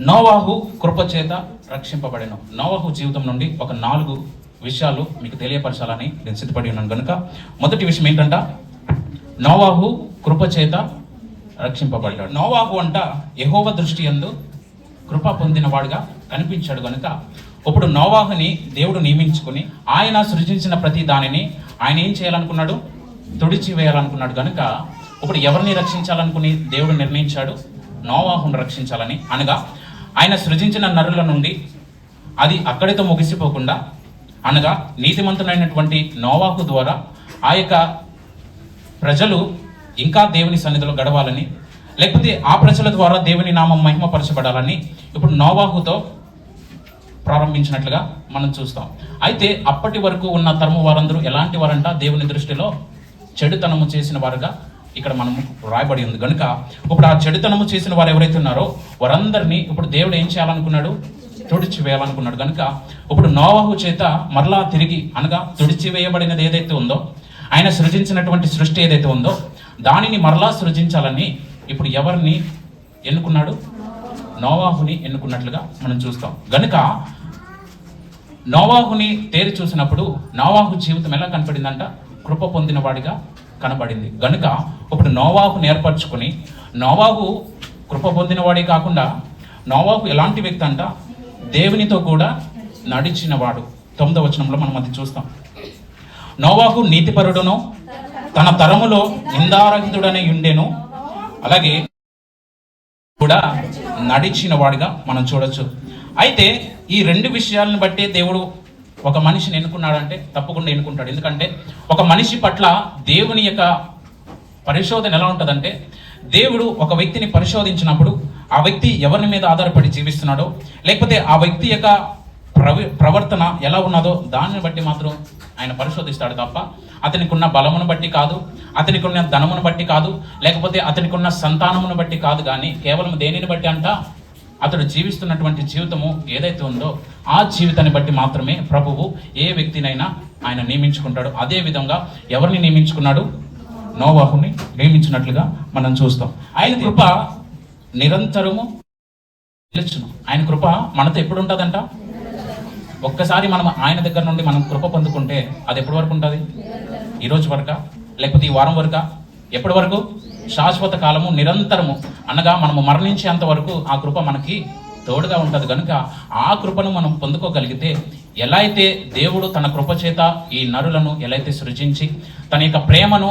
నోవాహు కృపచేత రక్షింపబడెను. నోవాహు జీవితం నుండి ఒక 4 విషయాలు మీకు తెలియపరచాలని నేను సిద్ధపడి ఉన్నాను కనుక మొదటి విషయం ఏంటంట, నోవాహు కృపచేత రక్షింపబడ్డాడు. నోవాహు అంట యెహోవా దృష్టి యందు కృప పొందినవాడుగా కనిపించాడు కనుక ఇప్పుడు నోవాహుని దేవుడు నియమించుకుని ఆయన సృజించిన ప్రతి దానిని ఆయన ఏం చేయాలనుకున్నాడు, తుడిచివేయాలనుకున్నాడు కనుక ఇప్పుడు ఎవరిని రక్షించాలనుకుని దేవుడు నిర్ణయించాడు, నోవాహును రక్షించాలని. అనగా ఆయన సృజించిన నరుల నుండి అది అక్కడితో ముగిసిపోకుండా, అనగా నీతిమంతులైనటువంటి నోవాహు ద్వారా ఆ యొక్క ప్రజలు ఇంకా దేవుని సన్నిధిలో గడవాలని, లేకపోతే ఆ ప్రజల ద్వారా దేవుని నామం మహిమపరచబడాలని ఇప్పుడు నోవాహుతో ప్రారంభించినట్లుగా మనం చూస్తాం. అయితే అప్పటి వరకు ఉన్న తరము వారందరూ ఎలాంటి వారంట, దేవుని దృష్టిలో చెడుతనము చేసిన వారుగా ఇక్కడ మనము రాయబడి ఉంది కనుక ఇప్పుడు ఆ చెడుతనము చేసిన వారు ఎవరైతే ఉన్నారో వారందరినీ ఇప్పుడు దేవుడు ఏం చేయాలనుకున్నాడు, తుడిచివేయాలనుకున్నాడు కనుక ఇప్పుడు నోవాహు చేత మరలా తిరిగి, అనగా తుడిచివేయబడినది ఏదైతే ఉందో, ఆయన సృజించినటువంటి సృష్టి ఏదైతే ఉందో దానిని మరలా సృజించాలని ఇప్పుడు ఎవరిని ఎన్నుకున్నాడు, నోవాహుని ఎన్నుకున్నట్లుగా మనం చూస్తాం. గనుక నోవాహుని తేరి చూసినప్పుడు నోవాహు జీవితం ఎలా కనపడిందంట, కృప పొందిన వాడిగా కనబడింది. గనుక ఇప్పుడు నోవాహుని ఏర్పరచుకొని, నోవాహు కృప పొందినవాడే కాకుండా నోవాహు ఎలాంటి వ్యక్తి అంట, దేవునితో కూడా నడిచినవాడు. 9వ వచనంలో మనం అది చూస్తాం. నోవాహు నీతిపరుడును తన తరములో నిందారహితుడనే ఉండెను, అలాగే కూడా నడిచిన వాడిగా మనం చూడొచ్చు. అయితే ఈ 2 విషయాలను బట్టి దేవుడు ఒక మనిషిని ఎన్నుకున్నాడంటే తప్పకుండా ఎన్నుకుంటాడు. ఎందుకంటే ఒక మనిషి పట్ల దేవుని యొక్క పరిశోధన ఎలా ఉంటుందంటే, దేవుడు ఒక వ్యక్తిని పరిశోధించినప్పుడు ఆ వ్యక్తి ఎవరి మీద ఆధారపడి జీవిస్తున్నాడో, లేకపోతే ఆ వ్యక్తి యొక్క ప్రవర్తన ఎలా ఉన్నదో దానిని బట్టి మాత్రం ఆయన పరిశోధిస్తాడు తప్ప అతనికి ఉన్న బలమును బట్టి కాదు, అతనికి ఉన్న ధనమును బట్టి కాదు, లేకపోతే అతనికి ఉన్న సంతానమును బట్టి కాదు. కానీ కేవలం దేనిని బట్టి అంట, అతడు జీవిస్తున్నటువంటి జీవితము ఏదైతే ఉందో ఆ జీవితాన్ని బట్టి మాత్రమే ప్రభువు ఏ వ్యక్తినైనా ఆయన నియమించుకుంటాడు. అదే విధంగా ఎవరిని నియమించుకున్నాడు, నోవాహుని నియమించినట్లుగా మనం చూస్తాం. ఆయన కృప నిరంతరము నిలుచును. ఆయన కృప మనతో ఎప్పుడు ఉంటుందంట, ఒక్కసారి మనం ఆయన దగ్గర నుండి మనం కృప పొందుకుంటే అది ఎప్పటి వరకు ఉంటుంది, ఈ రోజు వరకా, లేకపోతే ఈ వారం వరకా, ఎప్పటి వరకు, శాశ్వత కాలము, నిరంతరము, అనగా మనము మరణించేంత వరకు ఆ కృప మనకి తోడుగా ఉంటుంది. కనుక ఆ కృపను మనం పొందుకోగలిగితే, ఎలా అయితే దేవుడు తన కృప చేత ఈ నరులను ఎలా అయితే సృజించి తన యొక్క ప్రేమను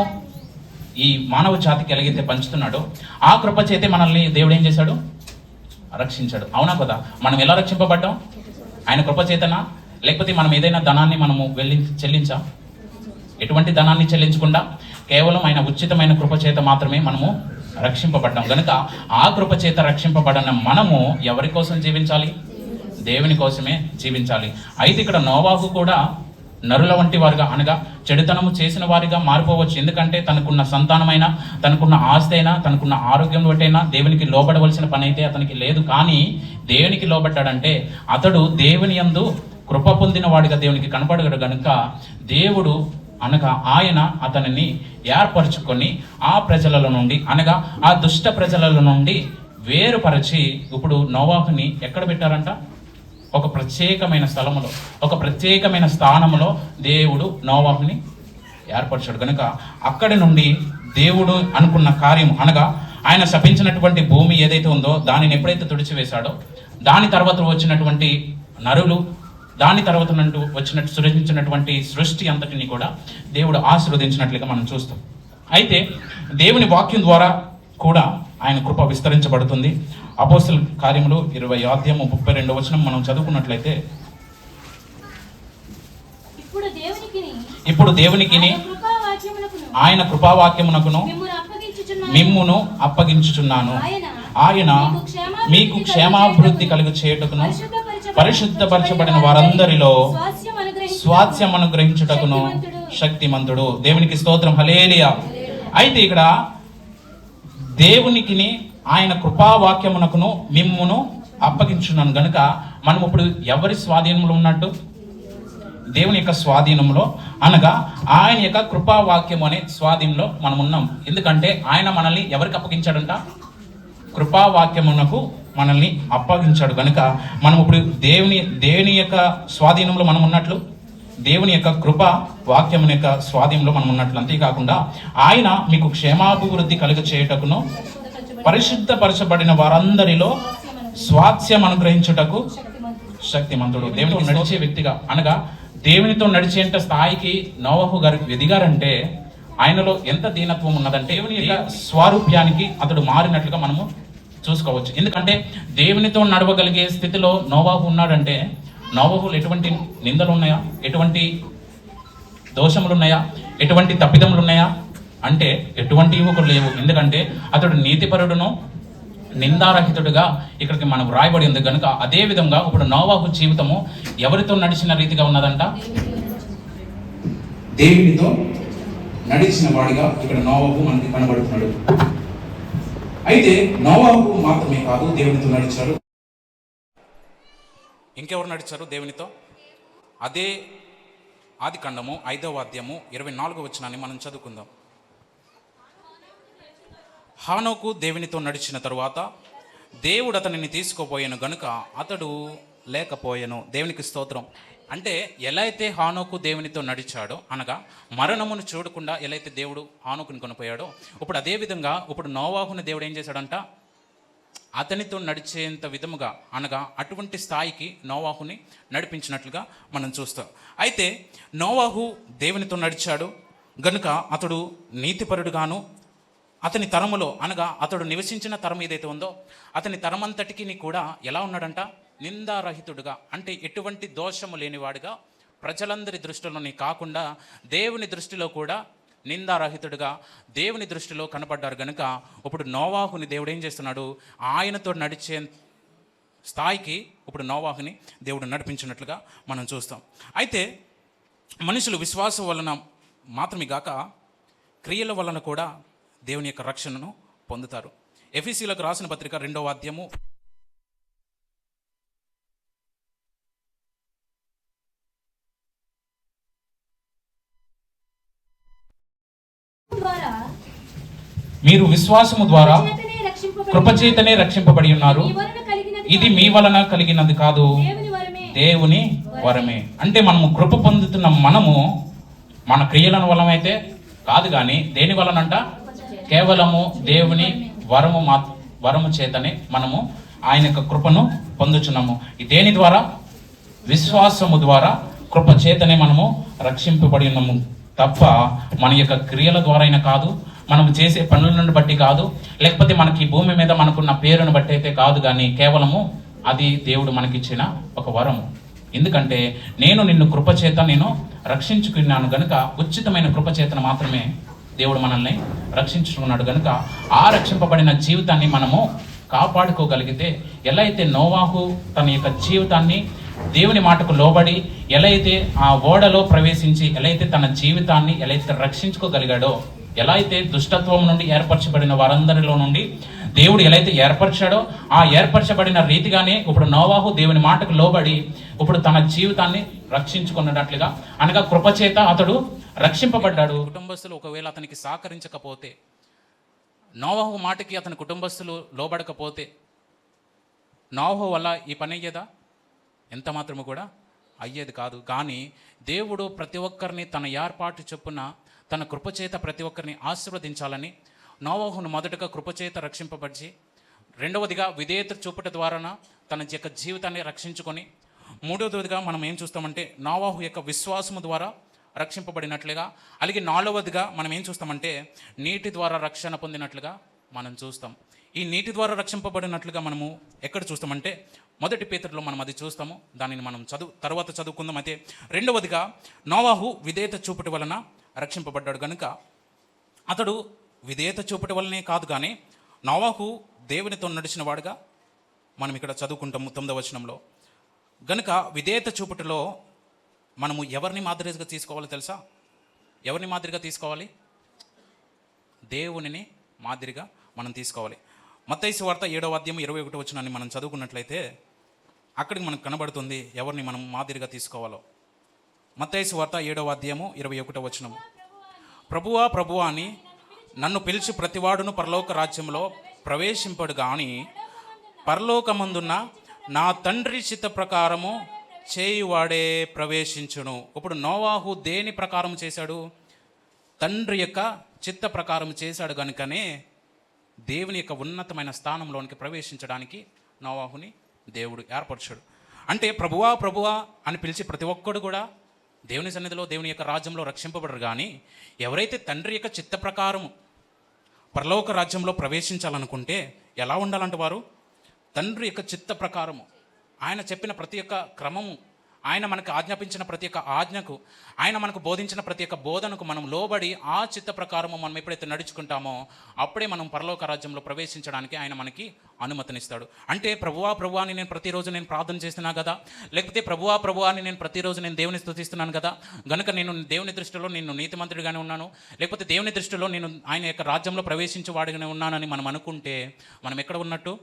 ఈ మానవ జాతికి ఎలాగైతే పంచుతున్నాడో ఆ కృప చేతే మనల్ని దేవుడు ఏం చేశాడు, రక్షించాడు. అవునా కదా? మనం ఎలా రక్షింపబడ్డాం, ఆయన కృప చేతనా, లేకపోతే మనం ఏదైనా ధనాన్ని మనము చెల్లించా? ఎటువంటి ధనాన్ని చెల్లించకుండా కేవలం ఆయన ఉచితమైన కృప చేత మాత్రమే మనము రక్షింపబడ్డాం. కనుక ఆ కృప చేత రక్షింపబడిన మనము ఎవరి కోసం జీవించాలి, దేవుని కోసమే జీవించాలి. అయితే ఇక్కడ నోవాహు కూడా నరుల వంటి వారుగా, అనగా చెడుతనము చేసిన వారిగా మారిపోవచ్చు. ఎందుకంటే తనకున్న సంతానమైనా, తనకున్న ఆస్తి అయినా, తనకున్న ఆరోగ్యం బట్టైనా దేవునికి లోబడవలసిన పని అయితే అతనికి లేదు. కానీ దేవునికి లోబడ్డాడంటే అతడు దేవుని యందు కృప పొందిన వాడిగా దేవునికి కనపడగడు. కనుక దేవుడు, అనగా ఆయన అతనిని ఏర్పరచుకొని ఆ ప్రజల నుండి, అనగా ఆ దుష్ట ప్రజల నుండి వేరుపరచి ఇప్పుడు నోవాహుని ఎక్కడ పెట్టారంట, ఒక ప్రత్యేకమైన స్థలములో, ఒక ప్రత్యేకమైన స్థానంలో దేవుడు నోవాహుని ఏర్పరచాడు. కనుక అక్కడి నుండి దేవుడు అనుకున్న కార్యం, అనగా ఆయన శపించినటువంటి భూమి ఏదైతే ఉందో దానిని ఎప్పుడైతే తుడిచివేశాడో, దాని తర్వాత వచ్చినటువంటి నరులు, దాని తర్వాత వచ్చినట్టు సృజించినటువంటి సృష్టి అంతటిని కూడా దేవుడు ఆశీర్వదించినట్లుగా మనం చూస్తాం. అయితే దేవుని వాక్యం ద్వారా కూడా ఆయన కృప విస్తరించబడుతుంది. అపోస్తల కార్యములు 20:32 వచనం మనం చదువుకున్నట్లయితే, ఇప్పుడు దేవునికిని ఆయన కృపావాక్యమునకును మిమ్మును అప్పగించుచున్నాను, ఆయన మీకు క్షేమాభివృద్ధి కలుగు చేయుటకును పరిశుద్ధపరచబడిన వారందరిలో స్వాస్థ్యం అనుగ్రహించుటకును శక్తిమంతుడు. దేవునికి స్తోత్రం, హల్లెలూయా. అయితే ఇక్కడ దేవునికిని ఆయన కృపావాక్యమునకును మిమ్మును అప్పగించున్నాను. గనుక మనం ఇప్పుడు ఎవరి స్వాధీనంలో ఉన్నట్టు, దేవుని యొక్క స్వాధీనంలో, అనగా ఆయన యొక్క కృపావాక్యం అనే స్వాధీనంలో మనం ఉన్నాం. ఎందుకంటే ఆయన మనల్ని ఎవరికి అప్పగించాడంట, కృపావాక్యమునకు మనల్ని అప్పగించాడు కనుక మనం ఇప్పుడు దేవుని యొక్క స్వాధీనంలో మనం ఉన్నట్లు, దేవుని యొక్క కృప వాక్యం యొక్క స్వాధీనంలో మనం ఉన్నట్లు. అంతేకాకుండా ఆయన మీకు క్షేమాభివృద్ధి కలుగ చేయుటకును పరిశుద్ధపరచబడిన వారందరిలో స్వాస్థ్యం అనుగ్రహించుటకు శక్తిమంతుడు. దేవునితో నడిచే వ్యక్తిగా అనగా దేవునితో నడిచేంత స్థాయికి నోవహు గారు ఎదిగారంటే ఆయనలో ఎంత దీనత్వం ఉన్నదంటే దేవుని యొక్క స్వరూప్యానికి అతడు మారినట్లుగా మనము చూసుకోవచ్చు. ఎందుకంటే దేవునితో నడవగలిగే స్థితిలో నోవహు ఉన్నాడంటే నోవహులు ఎటువంటి నిందలు ఉన్నాయా, ఎటువంటి దోషములు ఉన్నాయా, ఎటువంటి తప్పిదములు ఉన్నాయా అంటే ఎటువంటి యువకులు లేవు. ఎందుకంటే అతడు నీతిపరుడును నిందారహితుడుగా ఇక్కడికి మనం రాయబడి ఉంది కనుక అదే విధంగా ఇప్పుడు నోవహు జీవితము ఎవరితో నడిచిన రీతిగా ఉన్నదంట, దేవునితో నడిచిన వాడిగా ఇక్కడ నోవహు మనకి కనబడుతున్నాడు. అయితే నోవహు మాత్రమే కాదు దేవునితో నడిచాడు, ఇంకెవరు నడిచారు దేవునితో? అదే ఆదికాండము 5వ అధ్యాయము 24వ వచనాన్ని మనం చదువుకుందాం. హానోకు దేవునితో నడిచిన తరువాత దేవుడు అతనిని తీసుకుపోయాను గనుక అతడు లేకపోయాను. దేవునికి స్తోత్రం. అంటే ఎలా అయితే హానోకు దేవునితో నడిచాడో అనగా మరణమును చూడకుండా ఎలా అయితే దేవుడు హానోకుని కొనిపోయాడో ఇప్పుడు అదే విధంగా ఇప్పుడు నోవాహుని దేవుడు ఏం చేశాడంట, అతనితో నడిచేంత విధముగా అనగా అటువంటి స్థాయికి నోవాహుని నడిపించినట్లుగా మనం చూస్తాం. అయితే నోవాహు దేవునితో నడిచాడు గనుక అతడు నీతిపరుడుగాను అతని తరములో అనగా అతడు నివసించిన తరం ఏదైతే ఉందో అతని తరమంతటికి కూడా ఎలా ఉన్నాడంట, నిందారహితుడుగా అంటే ఎటువంటి దోషము లేనివాడుగా ప్రజలందరి దృష్టిలోని కాకుండా దేవుని దృష్టిలో కూడా నిందారహితుడుగా దేవుని దృష్టిలో కనపడ్డారు కనుక ఇప్పుడు నోవాహుని దేవుడు ఏం చేస్తున్నాడు, ఆయనతో నడిచే స్థాయికి ఇప్పుడు నోవాహుని దేవుడు నడిపించినట్లుగా మనం చూస్తాం. అయితే మనుషులు విశ్వాసం వలన మాత్రమే గాక క్రియల వలన కూడా దేవుని యొక్క రక్షణను పొందుతారు. ఎఫెసీయులకు రాసిన పత్రిక 2వ అధ్యాయము మీరు విశ్వాసము ద్వారా కృపచేతనే రక్షింపబడి ఉన్నారు, ఇది మీ వలన కలిగినది కాదు, దేవుని వరమే. అంటే మనము కృప పొందుతున్న మనము మన క్రియలను వలనైతే కాదు, కానీ దేని వలనంట, కేవలము దేవుని వరము చేతనే మనము ఆయన యొక్క కృపను పొందుచున్నాము. దేని ద్వారా? విశ్వాసము ద్వారా కృప చేతనే మనము రక్షింపబడి ఉన్నాము తప్ప మన యొక్క క్రియల ద్వారా అయినా కాదు, మనం చేసే పనులను బట్టి కాదు, లేకపోతే మనకి భూమి మీద మనకున్న పేరును బట్టి అయితే కాదు, కానీ కేవలము అది దేవుడు మనకిచ్చిన ఒక వరము. ఎందుకంటే నేను నిన్ను కృపచేత నేను రక్షించుకున్నాను గనుక ఉచితమైన కృపచేతను మాత్రమే దేవుడు మనల్ని రక్షించుకున్నాడు గనుక ఆ రక్షింపబడిన జీవితాన్ని మనము కాపాడుకోగలిగితే, ఎలా అయితే నోవాహు తన యొక్క జీవితాన్ని దేవుని మాటకు లోబడి ఎలా అయితే ఆ ఓడలో ప్రవేశించి ఎలా అయితే తన జీవితాన్ని ఎలా అయితే రక్షించుకోగలిగాడో, ఎలా అయితే దుష్టత్వం నుండి ఏర్పరచబడిన వారందరిలో నుండి దేవుడు ఎలా అయితే ఏర్పరిచాడో ఆ ఏర్పరచబడిన రీతిగానే ఇప్పుడు నోవాహు దేవుని మాటకు లోబడి ఇప్పుడు తన జీవితాన్ని రక్షించుకున్నట్లుగా అనగా కృపచేత అతడు రక్షింపబడ్డాడు. కుటుంబస్తులు ఒకవేళ అతనికి సహకరించకపోతే, నోవాహు మాటకి అతని కుటుంబస్తులు లోబడకపోతే నోవాహు వల్ల ఈ పని అయ్యేదా? ఎంత మాత్రము కూడా అయ్యేది కాదు. కానీ దేవుడు ప్రతి ఒక్కరిని తన ఏర్పాటు చొప్పున తన కృపచేత ప్రతి ఒక్కరిని ఆశీర్వదించాలని నోవాహును మొదటగా కృపచేత రక్షింపబడి, రెండవదిగా విధేయత చూపుట ద్వారా తన యొక్క జీవితాన్ని రక్షించుకొని, మూడవదిగా మనం ఏం చూస్తామంటే నోవాహు యొక్క విశ్వాసము ద్వారా రక్షింపబడినట్లుగా, అలాగే నాలుగవదిగా మనం ఏం చూస్తామంటే నీటి ద్వారా రక్షణ పొందినట్లుగా మనం చూస్తాం. ఈ నీటి ద్వారా రక్షింపబడినట్లుగా మనము ఎక్కడ చూస్తామంటే 1 పేతురులో మనం అది చూస్తాము. దానిని మనం తర్వాత చదువుకుందాం. అయితే రెండవదిగా నోవాహు విధేయత చూపుట వలన రక్షింపబడ్డాడు కనుక అతడు విధేయత చూపుట వల్లనే కాదు, కానీ నోవాహు దేవునితో నడిచిన వాడుగా మనం ఇక్కడ చదువుకుంటాము 9వ వచనంలో. గనుక విధేయత చూపుటలో మనము ఎవరిని మాదిరిగా తీసుకోవాలో తెలుసా? ఎవరిని మాదిరిగా తీసుకోవాలి? దేవునిని మాదిరిగా మనం తీసుకోవాలి. మత్తయి సువార్త 7వ అధ్యాయం 21వ వచనాన్ని మనం చదువుకున్నట్లయితే అక్కడికి మనకు కనబడుతుంది ఎవరిని మనం మాదిరిగా తీసుకోవాలో. మత్తయి సువార్త 7వ అధ్యాయము 21వ వచనం. ప్రభువా ప్రభువా అని నన్ను పిలిచి ప్రతివాడును పరలోక రాజ్యంలో ప్రవేశింపడు కానీ పరలోకమందున్న నా తండ్రి చిత్త ప్రకారము చేయువాడే ప్రవేశించును. ఇప్పుడు నోవాహు దేని ప్రకారం చేశాడు? తండ్రి యొక్క చిత్త ప్రకారం చేశాడు కనుకనే దేవుని యొక్క ఉన్నతమైన స్థానంలోనికి ప్రవేశించడానికి నోవాహుని దేవుడు ఏర్పరచాడు. అంటే ప్రభువా ప్రభువా అని పిలిచి ప్రతి ఒక్కడు కూడా దేవుని సన్నిధిలో దేవుని యొక్క రాజ్యంలో రక్షింపబడరు. కానీ ఎవరైతే తండ్రి యొక్క చిత్త ప్రకారం పరలోక రాజ్యంలో ప్రవేశించాలనుకుంటే ఎలా ఉండాలంటే వారు తండ్రి యొక్క చిత్త ప్రకారము, ఆయన చెప్పిన ప్రతి ఒక్క క్రమము, ఆయన మనకు ఆజ్ఞాపించిన ప్రతి ఒక్క ఆజ్ఞకు, ఆయన మనకు బోధించిన ప్రతి ఒక్క బోధనకు మనం లోబడి ఆ చిత్త ప్రకారము మనం ఎప్పుడైతే నడుచుకుంటామో అప్పుడే మనం పరలోక రాజ్యంలో ప్రవేశించడానికి ఆయన మనకి అనుమతినిస్తాడు. అంటే ప్రభువా ప్రభువా అని నేను ప్రతిరోజు నేను ప్రార్థన చేస్తున్నా కదా, లేకపోతే ప్రభువా ప్రభువా అని నేను ప్రతిరోజు నేను దేవుని స్తుతిస్తున్నాను కదా, గనుక నేను దేవుని దృష్టిలో నేను నీతిమంతుడిగానే ఉన్నాను, లేకపోతే దేవుని దృష్టిలో నేను ఆయన యొక్క రాజ్యంలో ప్రవేశించేవాడిగానే ఉన్నానని మనం అనుకుంటే మనం ఎక్కడ ఉన్నట్టు?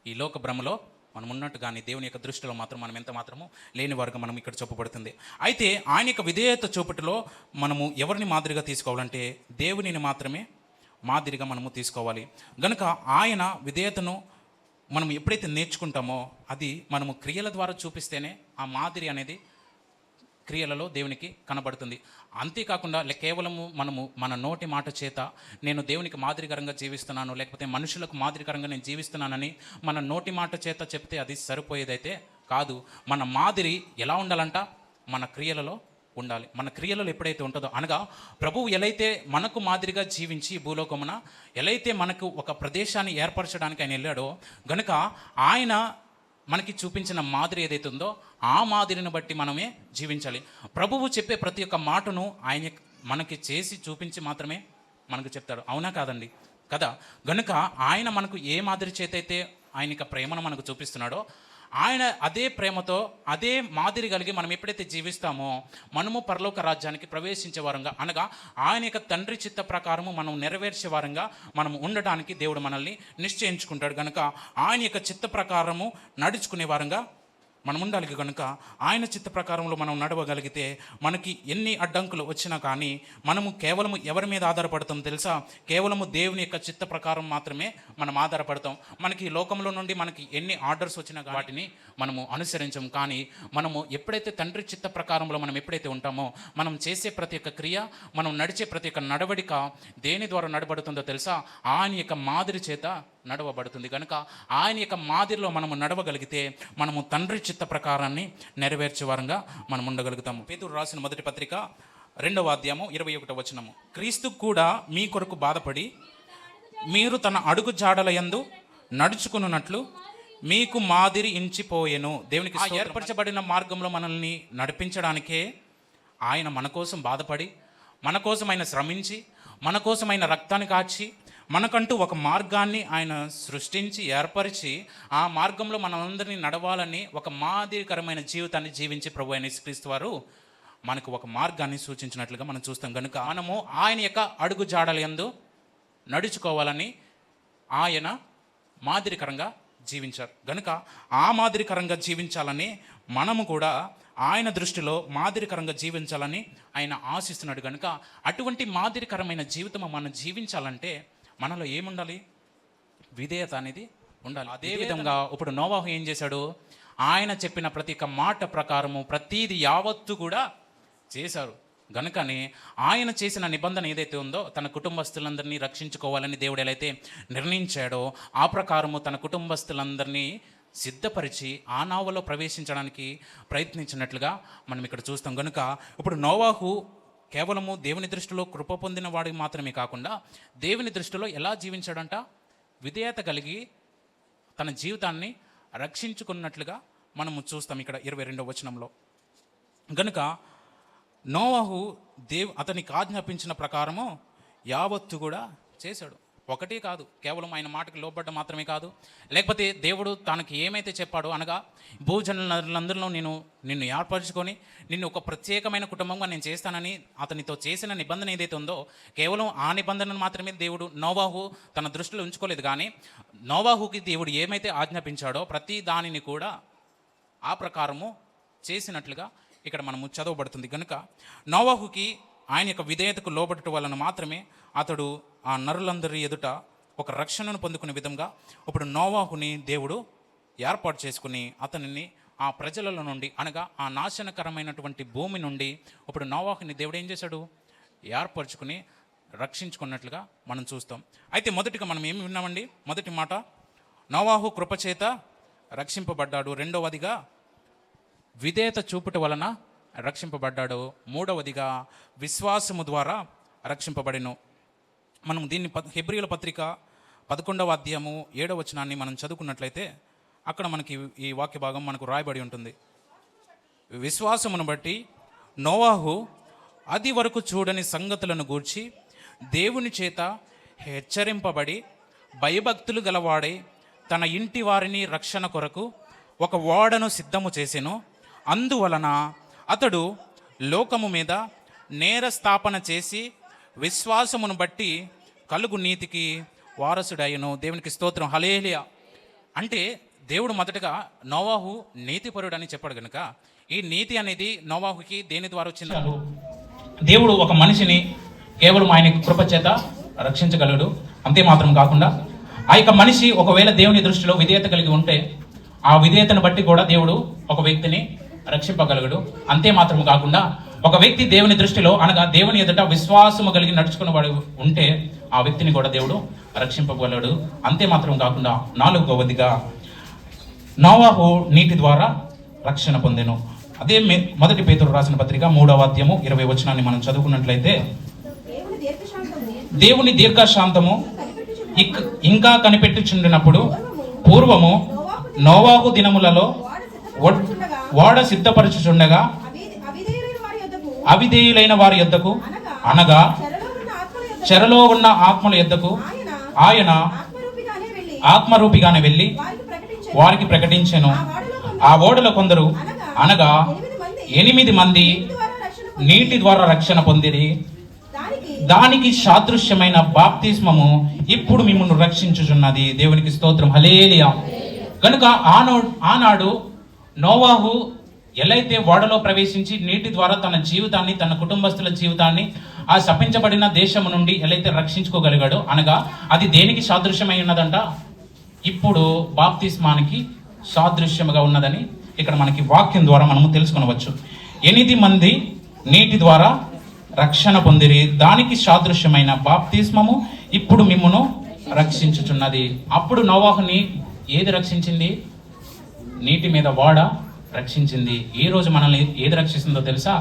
ఈ లోక భ్రమలో మనం ఉన్నట్టు. కానీ దేవుని యొక్క దృష్టిలో మాత్రం మనం ఎంత మాత్రము లేని వారుగా మనం ఇక్కడ చూపబడుతుంది. అయితే ఆయన యొక్క విధేయత చూపుటలో మనము ఎవరిని మాదిరిగా తీసుకోవాలంటే దేవునిని మాత్రమే మాదిరిగా మనము తీసుకోవాలి. గనుక ఆయన విధేయతను మనం ఎప్పుడైతే నేర్చుకుంటామో అది మనము క్రియల ద్వారా చూపిస్తేనే ఆ మాదిరి అనేది క్రియలలో దేవునికి కనబడుతుంది. అంతేకాకుండా కేవలము మనము మన నోటి మాట చేత నేను దేవునికి మాదిరికరంగా జీవిస్తున్నాను, లేకపోతే మనుషులకు మాదిరికరంగా నేను జీవిస్తున్నానని మన నోటి మాట చేత చెప్తే అది సరిపోయేదైతే కాదు. మన మాదిరి ఎలా ఉండాలంట? మన క్రియలలో ఉండాలి. మన క్రియలలో ఎప్పుడైతే ఉంటుందో, అనగా ప్రభువు ఎలైతే మనకు మాదిరిగా జీవించి భూలోకమున ఎలైతే మనకు ఒక ప్రదేశాన్ని ఏర్పరచడానికి ఆయన వెళ్ళాడో, గనుక ఆయన మనకి చూపించిన మాదిరి ఏదైతే ఉందో ఆ మాదిరిని బట్టి మనమే జీవించాలి. ప్రభువు చెప్పే ప్రతి ఒక్క మాటను ఆయన మనకి చేసి చూపించి మాత్రమే మనకు చెప్తాడు. అవునా కాదండి? కదా. గనుక ఆయన మనకు ఏ మాదిరి చేతైతే ఆయన యొక్క ప్రేమను మనకు చూపిస్తున్నాడో ఆయన అదే ప్రేమతో అదే మాదిరి కలిగి మనం ఎప్పుడైతే జీవిస్తామో మనము పరలోక రాజ్యానికి ప్రవేశించే వారంగా, అనగా ఆయన యొక్క తండ్రి చిత్త ప్రకారము మనం నెరవేర్చే వారంగా మనం ఉండడానికి దేవుడు మనల్ని నిశ్చయించుకుంటాడు. కనుక ఆయన యొక్క చిత్త ప్రకారము నడుచుకునే వారంగా మనం ఉండాలి. కనుక ఆయన చిత్త ప్రకారంలో మనం నడవగలిగితే మనకి ఎన్ని అడ్డంకులు వచ్చినా కానీ మనము కేవలము ఎవరి మీద ఆధారపడతాం తెలుసా? కేవలము దేవుని యొక్క చిత్త ప్రకారం మాత్రమే మనం ఆధారపడతాం. మనకి లోకంలో నుండి మనకి ఎన్ని ఆర్డర్స్ వచ్చినా వాటిని మనము అనుసరించం. కానీ మనము ఎప్పుడైతే తండ్రి చిత్త ప్రకారంలో మనం ఎప్పుడైతే ఉంటామో మనం చేసే ప్రతి ఒక్క క్రియ, మనం నడిచే ప్రతి ఒక్క నడవడిక దేని ద్వారా నడబడుతుందో తెలుసా? ఆయన యొక్క మాదిరి చేత నడవబడుతుంది. కనుక ఆయన యొక్క మాదిరిలో మనము నడవగలిగితే మనము తండ్రి చిత్త ప్రకారాన్ని నెరవేర్చే వారంగా మనం ఉండగలుగుతాము. పేతురు రాసిన మొదటి పత్రిక 2వ అధ్యాయము 21వ వచనము. క్రీస్తు కూడా మీ కొరకు బాధపడి మీరు తన అడుగు జాడల యందు నడుచుకున్నట్లు మీకు మాదిరి ఇంచిపోయెను. దేవునికి ఏర్పరచబడిన మార్గంలో మనల్ని నడిపించడానికే ఆయన మన కోసం బాధపడి, మన కోసం ఆయన శ్రమించి, మన కోసం ఆయన రక్తాన్ని కాచి, మనకంటూ ఒక మార్గాన్ని ఆయన సృష్టించి ఏర్పరిచి ఆ మార్గంలో మనందరినీ నడవాలని ఒక మాదిరికరమైన జీవితాన్ని జీవించి ప్రభు అయిన యేసుక్రీస్తు వారు మనకు ఒక మార్గాన్ని సూచించినట్లుగా మనం చూస్తాం. కనుక మనము ఆయన యొక్క అడుగు జాడల యందు నడుచుకోవాలని ఆయన మాదిరికరంగా జీవించారు. కనుక ఆ మాదిరికరంగా జీవించాలని మనము కూడా ఆయన దృష్టిలో మాదిరికరంగా జీవించాలని ఆయన ఆశిస్తున్నాడు. కనుక అటువంటి మాదిరికరమైన జీవితం మనం జీవించాలంటే మనలో ఏముండాలి? విధేయత అనేది ఉండాలి. అదేవిధంగా ఇప్పుడు నోవాహు ఏం చేశాడు? ఆయన చెప్పిన ప్రతి ఒక్క మాట ప్రకారము ప్రతీది యావత్తు కూడా చేశారు. గనుకనే ఆయన చేసిన నిబంధన ఏదైతే ఉందో తన కుటుంబస్తులందరినీ రక్షించుకోవాలని దేవుడు ఎలా అయితే నిర్ణయించాడో ఆ ప్రకారము తన కుటుంబస్తులందరినీ సిద్ధపరిచి ఆ నావలో ప్రవేశించడానికి ప్రయత్నించినట్లుగా మనం ఇక్కడ చూస్తాం. కనుక ఇప్పుడు నోవాహు కేవలము దేవుని దృష్టిలో కృప పొందిన వాడికి మాత్రమే కాకుండా దేవుని దృష్టిలో ఎలా జీవించాడంట? విధేయత కలిగి తన జీవితాన్ని రక్షించుకున్నట్లుగా మనము చూస్తాం ఇక్కడ 22వ వచనంలో. గనుక నోవాహు అతనికి ఆజ్ఞాపించిన ప్రకారము యావత్తు కూడా చేశాడు. ఒకటే కాదు, కేవలం ఆయన మాటకు లోబడ్డ మాత్రమే కాదు, లేకపోతే దేవుడు తనకి ఏమైతే చెప్పాడో, అనగా భూజనులందరిలో నిన్ను ఏర్పరచుకొని నిన్ను ఒక ప్రత్యేకమైన కుటుంబంగా నేను చేస్తానని అతనితో చేసిన నిబంధన ఏదైతే ఉందో కేవలం ఆ నిబంధనను మాత్రమే దేవుడు నోవాహు తన దృష్టిలో ఉంచుకోలేదు. కానీ నోవాహుకి దేవుడు ఏమైతే ఆజ్ఞాపించాడో ప్రతి దానిని కూడా ఆ ప్రకారము చేసినట్లుగా ఇక్కడ మనము చదవబడుతుంది. కనుక నోవాహుకి ఆయన యొక్క విధేయతకు లోబడటం వలన మాత్రమే అతడు ఆ నరులందరి ఎదుట ఒక రక్షణను పొందుకునే విధంగా ఇప్పుడు నోవాహుని దేవుడు ఏర్పాటు చేసుకుని అతనిని ఆ ప్రజలలో నుండి అనగా ఆ నాశనకరమైనటువంటి భూమి నుండి ఇప్పుడు నోవాహుని దేవుడు ఏం చేశాడు, ఏర్పరచుకుని రక్షించుకున్నట్లుగా మనం చూస్తాం. అయితే మొదటిగా మనం ఏమి విన్నామండి? మొదటి మాట నోవాహు కృపచేత రక్షింపబడ్డాడు, రెండవదిగా విధేయత చూపుట వలన రక్షింపబడ్డాడు, మూడవదిగా విశ్వాసము ద్వారా రక్షింపబడిను. మనం దీన్ని హెబ్రీయుల పత్రిక 11వ అధ్యాయము 7వ వచనాన్ని మనం చదువుకున్నట్లయితే అక్కడ మనకి ఈ వాక్య భాగం మనకు రాయబడి ఉంటుంది. విశ్వాసమును బట్టి నోవాహు అది వరకు చూడని సంగతులను గూర్చి దేవుని చేత హెచ్చరింపబడి భయభక్తులు గలవాడై తన ఇంటి వారిని రక్షణ కొరకు ఒక ఓడను సిద్ధము చేసెను. అందువలన అతడు లోకము మీద నేర స్థాపన చేసి విశ్వాసమును బట్టి కలుగు నీతికి వారసుడయ్యను. దేవునికి స్తోత్రం, హల్లెలూయా. అంటే దేవుడు మొదటగా నోవాహు నీతిపరుడు అని చెప్పాడు కనుక ఈ నీతి అనేది నోవాహుకి దేని ద్వారా వచ్చింది? దేవుడు ఒక మనిషిని కేవలం ఆయన కృపచేత రక్షించగలడు. అంతే మాత్రం కాకుండా ఆ యొక్క మనిషి ఒకవేళ దేవుని దృష్టిలో విధేయత కలిగి ఉంటే ఆ విధేయతను బట్టి కూడా దేవుడు ఒక వ్యక్తిని రక్షింపగలగడు. అంతే మాత్రం కాకుండా ఒక వ్యక్తి దేవుని దృష్టిలో అనగా దేవుని ఎదుట విశ్వాసము కలిగి నడుచుకున్న వాడు ఉంటే ఆ వ్యక్తిని కూడా దేవుడు రక్షింపగలడు. అంతే మాత్రం కాకుండా నాలుగవదిగా నోవాహు నీటి ద్వారా రక్షణ పొందెను. అదే మొదటి పేతురు రాసిన పత్రిక 3వ అధ్యాయము 20వ వచనాన్ని మనం చదువుకున్నట్లయితే దేవుని దీర్ఘశాంతము ఇంకా కనిపెట్టుచుండినప్పుడు పూర్వము నోవాహు దినములలో ఓడ సిద్ధపరచుచుండగా అవిధేయులైన వారి యొద్దకు అనగా చెరలో ఉన్న ఆత్మల యొద్దకు ఆయన ఆత్మరూపిగానే వెళ్ళి వారికి ప్రకటించెను. ఆ ఓడలో కొందరు అనగా 8 మంది నీటి ద్వారా రక్షణ పొందిరి. దానికి సాదృశ్యమైన బాప్తిస్మము ఇప్పుడు మిమ్మల్ని రక్షించుచున్నది. దేవునికి స్తోత్రం, హల్లెలూయా. కనుక ఆనాడు నోవాహు ఎలైతే ఓడలో ప్రవేశించి నీటి ద్వారా తన జీవితాన్ని, తన కుటుంబస్తుల జీవితాన్ని ఆ శపించబడిన దేశం నుండి ఎలైతే రక్షించుకోగలిగాడో అనగా అది దేనికి సాదృశ్యమై ఉన్నదంట? ఇప్పుడు బాప్తిస్మానికి సాదృశ్యముగా ఉన్నదని ఇక్కడ మనకి వాక్యం ద్వారా మనము తెలుసుకొనవచ్చు. 8 మంది నీటి ద్వారా రక్షణ పొందిరి. దానికి సాదృశ్యమైన బాప్తిస్మము ఇప్పుడు మిమ్మును రక్షించుచున్నది. అప్పుడు నోవాహుని ఏది రక్షించింది? నీటి మీద ఓడ రక్షించింది. ఈ రోజు మనల్ని ఏది రక్షిస్తుందో తెలుసా?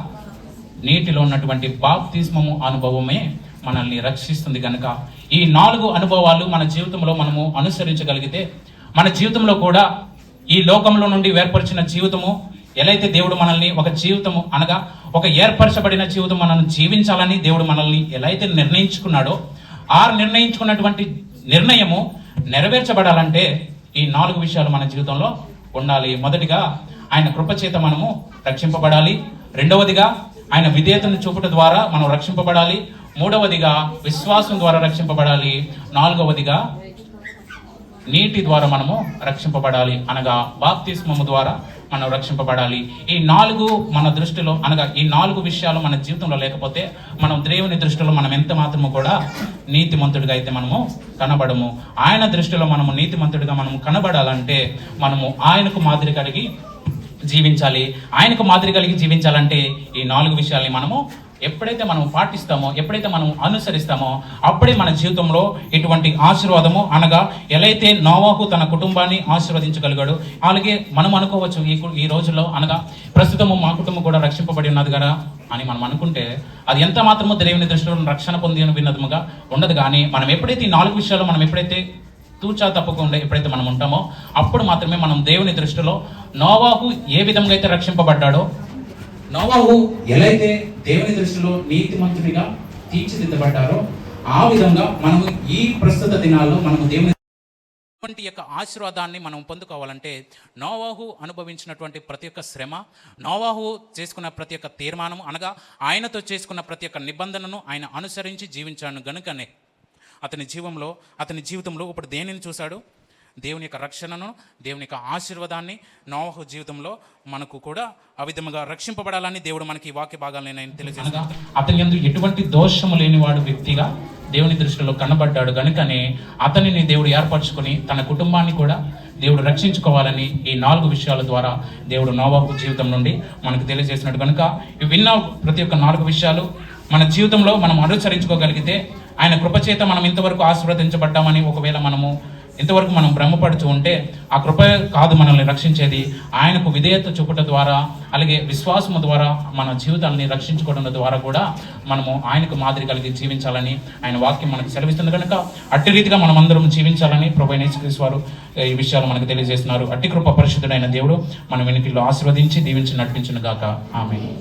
నీటిలో ఉన్నటువంటి బాప్తిస్మము అనుభవమే మనల్ని రక్షిస్తుంది. కనుక ఈ 4 అనుభవాలు మన జీవితంలో మనము అనుసరించగలిగితే మన జీవితంలో కూడా ఈ లోకంలో నుండి ఏర్పరిచిన జీవితము ఎలైతే దేవుడు మనల్ని ఒక జీవితము అనగా ఒక ఏర్పరచబడిన జీవితం మనల్ని జీవించాలని దేవుడు మనల్ని ఎలా అయితే నిర్ణయించుకున్నాడో ఆ నిర్ణయించుకున్నటువంటి నిర్ణయము నెరవేర్చబడాలంటే ఈ 4 విషయాలు మన జీవితంలో ఉండాలి. మొదటిగా ఆయన కృపచేత మనము రక్షింపబడాలి. రెండవదిగా ఆయన విధేయతను చూపుట ద్వారా మనం రక్షింపబడాలి. మూడవదిగా విశ్వాసం ద్వారా రక్షింపబడాలి. నాలుగవదిగా నీటి ద్వారా మనము రక్షింపబడాలి అనగా బాప్తిస్మము ద్వారా మనం రక్షింపబడాలి. ఈ 4 మన దృష్టిలో అనగా ఈ 4 విషయాలు మన జీవితంలో లేకపోతే మనం దేవుని దృష్టిలో మనం ఎంత మాత్రము కూడా నీతిమంతుడిగా అయితే మనము కనబడము. ఆయన దృష్టిలో మనము నీతిమంతుడిగా మనము కనబడాలంటే మనము ఆయనకు మాదిరి కలిగి జీవించాలి. ఆయనకు మాదిరి కలిగి జీవించాలంటే ఈ 4 విషయాల్ని మనము ఎప్పుడైతే మనం పాటిస్తామో, ఎప్పుడైతే మనం అనుసరిస్తామో అప్పుడే మన జీవితంలో ఇటువంటి ఆశీర్వాదము అనగా ఎలైతే నోవాహు తన కుటుంబాన్ని ఆశీర్వదించగలిగాడు అలాగే మనం అనుకోవచ్చు ఈ రోజుల్లో అనగా ప్రస్తుతము మా కుటుంబం కూడా రక్షింపబడి ఉన్నది కదా అని మనం అనుకుంటే అది ఎంత మాత్రమో దేవుని దృష్టిలో రక్షణ పొంది విన్నదముగా ఉండదు. కానీ మనం ఎప్పుడైతే ఈ 4 విషయాలు మనం ఎప్పుడైతే తూచా తప్పకుండా ఎప్పుడైతే మనం ఉంటామో అప్పుడు మాత్రమే మనం దేవుని దృష్టిలో నోవాహు ఏ విధంగా అయితే రక్షింపబడ్డాడో, నోవాహు ఎలైతే దేవుని దృష్టిలో నీతిమంతుడిగా తీర్చిదిద్దబడ్డారో ఆ విధంగా మనము ఈ ప్రస్తుత దినాల్లో మనము దేవుని యొక్క ఆశీర్వాదాన్ని మనం పొందుకోవాలంటే నోవాహు అనుభవించినటువంటి ప్రతి ఒక్క శ్రమ, నోవాహు చేసుకున్న ప్రతి ఒక్క తీర్మానం అనగా ఆయనతో చేసుకున్న ప్రతి ఒక్క నిబంధనను ఆయన అనుసరించి జీవించాను గనుకనే అతని జీవితంలో ఇప్పుడు దేనిని చూశాడు? దేవుని యొక్క రక్షణను, దేవుని యొక్క ఆశీర్వాదాన్ని నోవహు జీవితంలో మనకు కూడా ఆ విధముగా రక్షింపబడాలని దేవుడు మనకి ఈ వాక్య భాగాలను నేను తెలియజేస్తాను. అతని యందు ఎటువంటి దోషము లేనివాడు వ్యక్తిగా దేవుని దృష్టిలో కనబడ్డాడు కనుకనే అతనిని దేవుడు ఏర్పరచుకొని తన కుటుంబాన్ని కూడా దేవుడు రక్షించుకోవాలని ఈ 4 విషయాల ద్వారా దేవుడు నోవహు జీవితం నుండి మనకు తెలియజేసినట్టు కనుక ఈ విన్న ప్రతి ఒక్క 4 విషయాలు మన జీవితంలో మనం అనుసరించుకోగలిగితే ఆయన కృపచేత మనం ఇంతవరకు ఆశీర్వదించబడ్డామని ఒకవేళ మనము ఇంతవరకు మనం భ్రమపడుతూ ఉంటే ఆ కృప కాదు మనల్ని రక్షించేది. ఆయనకు విధేయత చూపుట ద్వారా అలాగే విశ్వాసము ద్వారా మన జీవితాలని రక్షించుకోవడం ద్వారా కూడా మనము ఆయనకు మాదిరి కలిగి జీవించాలని ఆయన వాక్యం మనకు సెలవిస్తుంది కనుక అట్టి రీతిగా మనం అందరం జీవించాలని ప్రభువైన యేసుక్రీస్తు వారు ఈ విషయాలు మనకు తెలియజేస్తున్నారు. అట్టి కృప పరిశుద్ధుడైన దేవుడు మన వెనుకల్లో ఆశీర్వదించి దీవించి నడిపించును గాక. ఆమేన్.